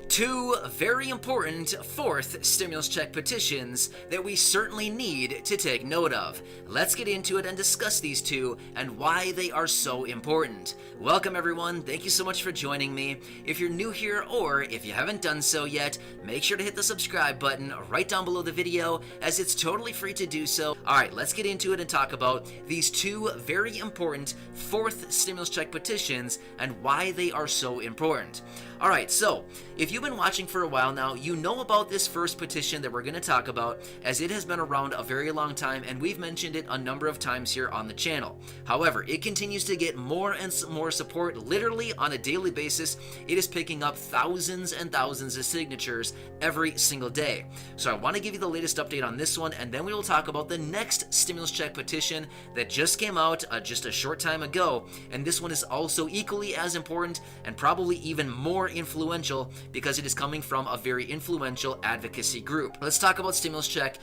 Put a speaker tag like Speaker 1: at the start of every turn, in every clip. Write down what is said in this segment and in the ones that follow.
Speaker 1: Two very important fourth stimulus check petitions that we certainly need to take note of. Let's get into it and discuss these two and why they are so important. Welcome everyone, thank you so much for joining me. If you're new here or if you haven't done so yet, make sure to hit the subscribe button right down below the video as it's totally free to do so. Alright, let's get into it and talk about these two very important fourth stimulus check petitions and why they are so important. Alright, so if you've been watching for a while now, you know about this first petition that we're going to talk about, as it has been around a very long time and we've mentioned it a number of times here on the channel. However, it continues to get more and more support literally on a daily basis. It is picking up thousands and thousands of signatures every single day. So I want to give you the latest update on this one, and then we will talk about the next stimulus check petition that just came out just a short time ago, and this one is also equally as important and probably even more influential because it is coming from a very influential advocacy group. Let's talk about stimulus check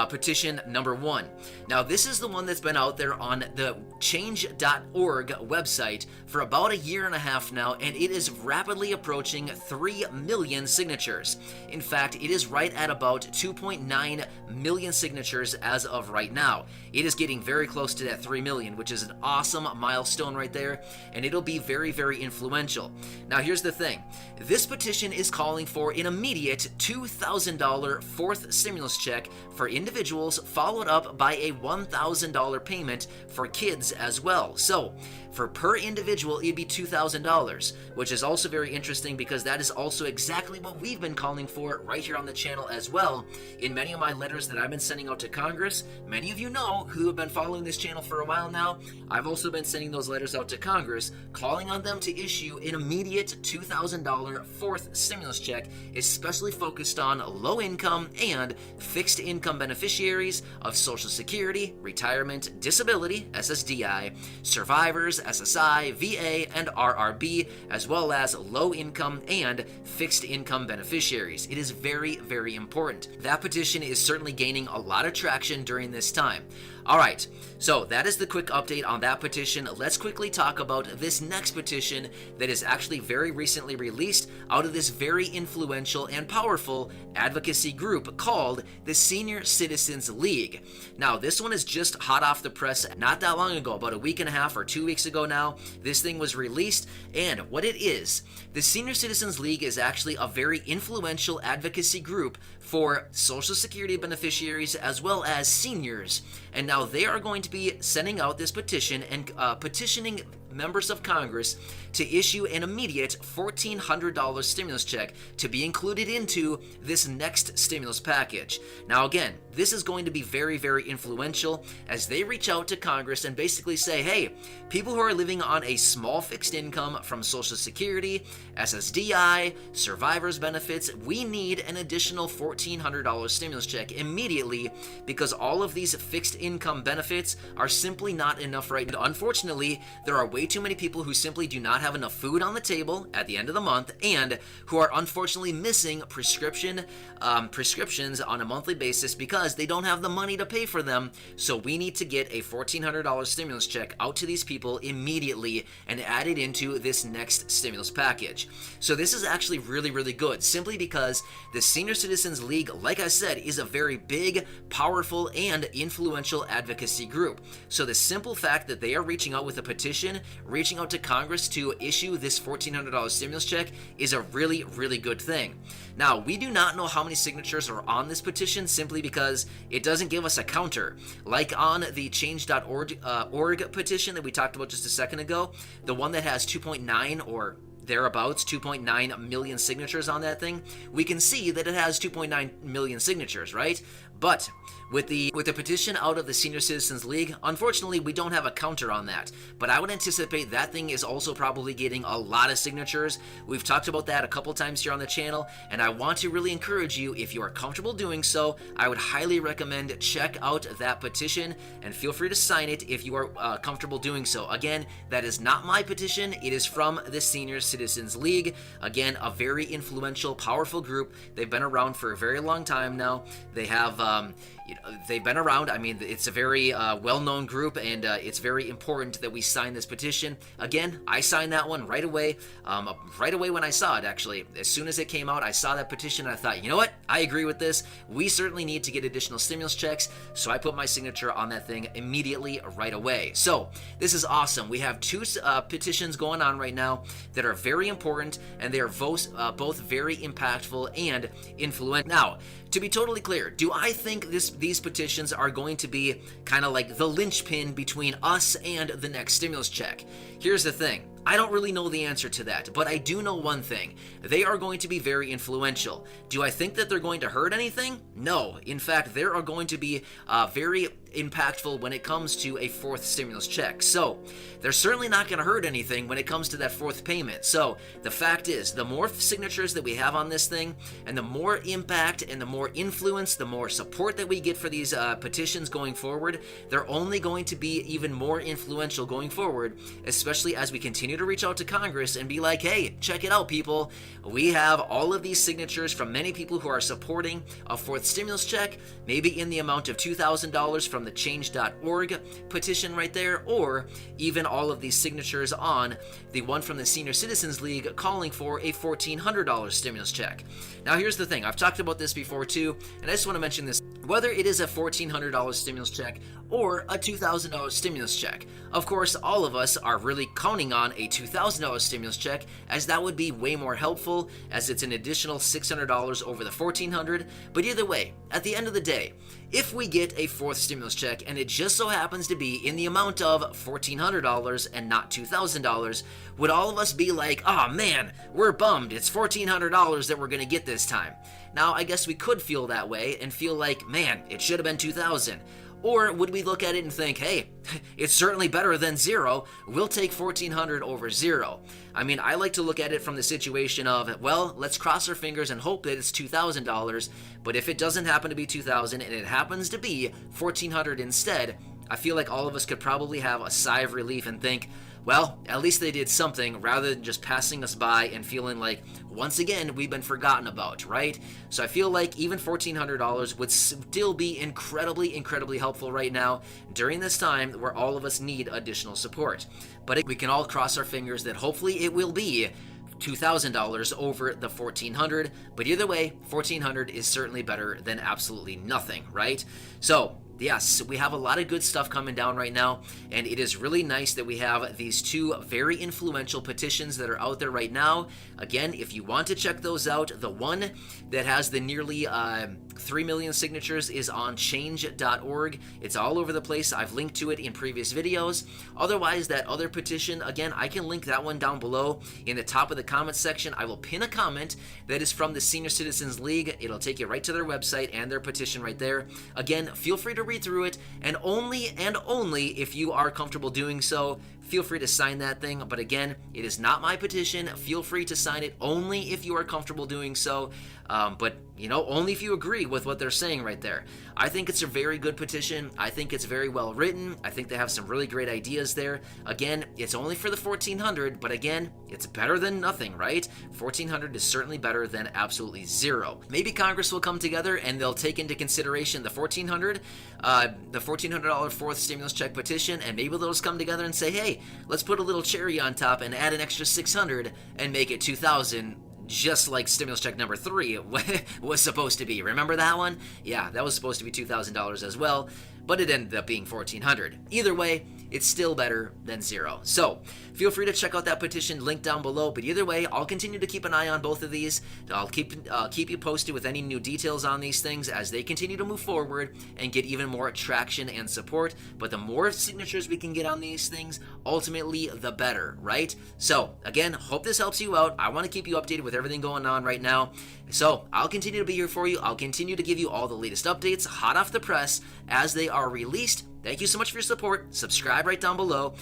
Speaker 1: petition number 1. Now this is the one that's been out there on the change.org website for about a year and a half now, and it is rapidly approaching 3 million signatures. In fact, it is right at about 2.9 million signatures as of right now. It is getting very close to that 3 million, which is an awesome milestone right there, and it'll be very, very influential. Now here's the thing. This petition is calling for an immediate $2,000 fourth stimulus check for individuals, followed up by a $1,000 payment for kids as well. So for per individual, it'd be $2,000, which is also very interesting because that is also exactly what we've been calling for right here on the channel as well. In many of my letters that I've been sending out to Congress, many of you know who have been following this channel for a while now, I've also been sending those letters out to Congress, calling on them to issue an immediate $2,000 fourth stimulus check, especially focused on low income and fixed income beneficiaries of Social Security, retirement, disability, SSDI, survivors, SSI, VA, and RRB, as well as low income and fixed income beneficiaries. It is very, very important. That petition is certainly gaining a lot of traction during this time. Alright, so that is the quick update on that petition. Let's quickly talk about this next petition that is actually very recently released out of this very influential and powerful advocacy group called the Senior Citizens League. Now, this one is just hot off the press not that long ago, about a week and a half or 2 weeks ago now. This thing was released, and what it is, the Senior Citizens League is actually a very influential advocacy group for Social Security beneficiaries as well as seniors. And now they are going to be sending out this petition and petitioning members of Congress to issue an immediate $1,400 stimulus check to be included into this next stimulus package. Now again, this is going to be very, very influential as they reach out to Congress and basically say, hey, people who are living on a small fixed income from Social Security, SSDI, survivors benefits, we need an additional $1,400 stimulus check immediately because all of these fixed income benefits are simply not enough right now. Unfortunately, there are way too many people who simply do not have enough food on the table at the end of the month and who are unfortunately missing prescriptions on a monthly basis because they don't have the money to pay for them. So we need to get a $1,400 stimulus check out to these people immediately and add it into this next stimulus package. So this is actually really, really good simply because the Senior Citizens League, like I said, is a very big, powerful, and influential advocacy group. So the simple fact that they are reaching out with a petition, reaching out to Congress to issue this $1,400 stimulus check is a really, really good thing. Now, we do not know how many signatures are on this petition simply because it doesn't give us a counter. Like on the change.org petition that we talked about just a second ago, the one that has 2.9 or thereabouts 2.9 million signatures on that thing, we can see that it has 2.9 million signatures, right? But with the petition out of the Senior Citizens League, unfortunately, we don't have a counter on that. But I would anticipate that thing is also probably getting a lot of signatures. We've talked about that a couple times here on the channel, and I want to really encourage you, if you are comfortable doing so, I would highly recommend check out that petition and feel free to sign it if you are comfortable doing so. Again, that is not my petition. It is from the Senior Citizens League. Again, a very influential, powerful group. They've been around for a very long time now. They have they've been around. I mean, it's a very well-known group, and it's very important that we sign this petition. Again, I signed that one right away. Right away when I saw it, actually. As soon as it came out, I saw that petition, and I thought, you know what? I agree with this. We certainly need to get additional stimulus checks, so I put my signature on that thing immediately, right away. So, this is awesome. We have two petitions going on right now that are very important, and they are both very impactful and influential. Now, to be totally clear, do I think these petitions are going to be kind of like the linchpin between us and the next stimulus check? Here's the thing. I don't really know the answer to that, but I do know one thing. They are going to be very influential. Do I think that they're going to hurt anything? No. In fact, they are going to be very impactful when it comes to a fourth stimulus check. So, they're certainly not going to hurt anything when it comes to that fourth payment. So, the fact is, the more signatures that we have on this thing, and the more impact and the more influence, the more support that we get for these petitions going forward, they're only going to be even more influential going forward, especially as we continue to reach out to Congress and be like, hey, check it out, people. We have all of these signatures from many people who are supporting a fourth stimulus check, maybe in the amount of $2,000 from the change.org petition right there, or even all of these signatures on the one from the Senior Citizens League calling for a $1,400 stimulus check. Now, here's the thing. I've talked about this before too, and I just want to mention this. Whether it is a $1,400 stimulus check or a $2,000 stimulus check, of course, all of us are really counting on a $2,000 stimulus check, as that would be way more helpful, as it's an additional $600 over the $1,400. But either way, at the end of the day, if we get a fourth stimulus check and it just so happens to be in the amount of $1,400 and not $2,000, would all of us be like, oh man, we're bummed, it's $1,400 that we're going to get this time? Now, I guess we could feel that way and feel like, man, it should have been $2,000. Or would we look at it and think, hey, it's certainly better than zero, we'll take $1,400 over zero? I mean, I like to look at it from the situation of, well, let's cross our fingers and hope that it's $2,000, but if it doesn't happen to be $2,000 and it happens to be $1,400 instead, I feel like all of us could probably have a sigh of relief and think, well, at least they did something rather than just passing us by and feeling like, once again, we've been forgotten about, right? So I feel like even $1,400 would still be incredibly, incredibly helpful right now during this time where all of us need additional support. But we can all cross our fingers that hopefully it will be $2,000 over the $1,400. But either way, $1,400 is certainly better than absolutely nothing, right? So, yes, we have a lot of good stuff coming down right now, and it is really nice that we have these two very influential petitions that are out there right now. Again, if you want to check those out, the one that has the nearly 3 million signatures is on change.org. It's all over the place. I've linked to it in previous videos. Otherwise, that other petition, again, I can link that one down below in the top of the comments section. I will pin a comment that is from the Senior Citizens League. It'll take you right to their website and their petition right there. Again, feel free to read through it, and only if you are comfortable doing so, feel free to sign that thing. But again, it is not my petition. Feel free to sign it only if you are comfortable doing so. But, only if you agree with what they're saying right there. I think it's a very good petition. I think it's very well written. I think they have some really great ideas there. Again, it's only for the $1,400, but again, it's better than nothing, right? $1,400 is certainly better than absolutely zero. Maybe Congress will come together and they'll take into consideration the $1,400 fourth stimulus check petition, and maybe they'll just come together and say, hey, let's put a little cherry on top and add an extra $600 and make it $2,000. Just like stimulus check number 3 was supposed to be. Remember that one? Yeah, that was supposed to be $2,000 as well, but it ended up being $1,400. Either way, it's still better than zero. So, feel free to check out that petition link down below, but either way, I'll continue to keep an eye on both of these. I'll keep you posted with any new details on these things as they continue to move forward and get even more traction and support. But the more signatures we can get on these things, ultimately, the better, right? So, again, hope this helps you out. I want to keep you updated with everything going on right now. So, I'll continue to be here for you. I'll continue to give you all the latest updates, hot off the press, as they are released. Thank you so much for your support. Subscribe right down below.